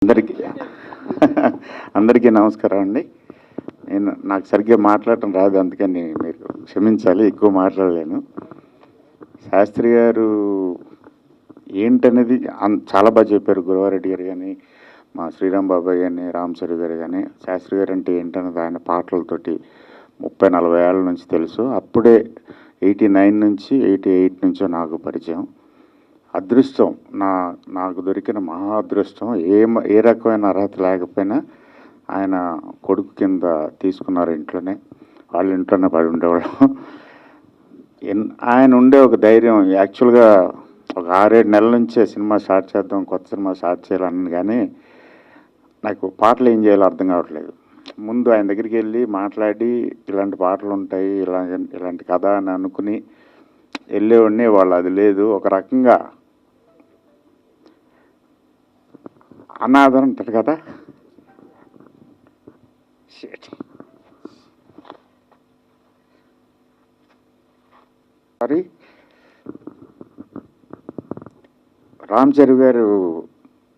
అందరికీ అందరికీ నమస్కారం అండి. నాకు సరిగ్గా మాట్లాడటం రాదు, అందుకని మీరు క్షమించాలి, ఎక్కువ మాట్లాడలేను. శాస్త్రి గారు ఏంటనేది చాలా బాగా చెప్పారు. గురవారెడ్డి గారు కానీ, మా శ్రీరామ్ బాబాయ్ కానీ, రామ్ చరణ్ గారు కానీ. శాస్త్రి గారు అంటే ఏంటన్నది ఆయన పాటలతోటి 30-40 ఏళ్ళ నుంచి తెలుసు. అప్పుడే 89 నుంచి 88 నుంచో నాకు పరిచయం. అదృష్టం, నాకు దొరికిన మహా అదృష్టం. ఏ రకమైన అర్హత లేకపోయినా ఆయన కొడుకు కింద తీసుకున్నారు. వాళ్ళ ఇంట్లోనే పడి ఉండేవాళ్ళం. ఆయన ఉండే ఒక ధైర్యం, యాక్చువల్గా ఒక 6-7 నెలల నుంచే సినిమా స్టార్ట్ చేద్దాం, కొత్త సినిమా స్టార్ట్ చేయాలని, కానీ నాకు పాటలు ఏం చేయాలో అర్థం కావట్లేదు. ముందు ఆయన దగ్గరికి వెళ్ళి మాట్లాడి, ఇలాంటి పాటలు ఉంటాయి, ఇలాంటి కథ అని అనుకుని వెళ్ళేవాడిని. వాళ్ళు అది లేదు, ఒక రకంగా అనాథం అంటారు కదా, సారీ. రామ్ చరణ్ గారు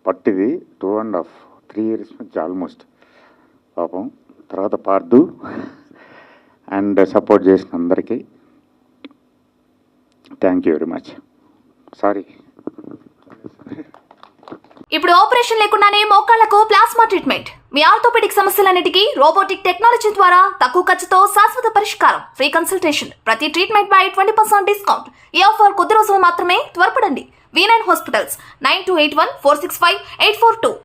పట్టిది 2.5-3 years నుంచి ఆల్మోస్ట్, పాపం. తర్వాత పార్దు అండ్ సపోర్ట్ చేసిన అందరికీ thank you very much. Sorry. ఇప్పుడు ఆపరేషన్ లేకుండానే మోకాళ్లకు ప్లాస్మా ట్రీట్మెంట్. మీ ఆర్థోపెడిక్ సమస్యలన్నిటికీ రోబోటిక్ టెక్నాలజీ ద్వారా తక్కువ ఖర్చుతో శాశ్వత పరిష్కారం. Free consultation. ప్రతి ట్రీట్మెంట్ పై 20% డిస్కౌంట్. ఈ ఆఫర్ కొద్ది రోజులు మాత్రమే. త్వరపడండి. V9 hospitals 9281465842.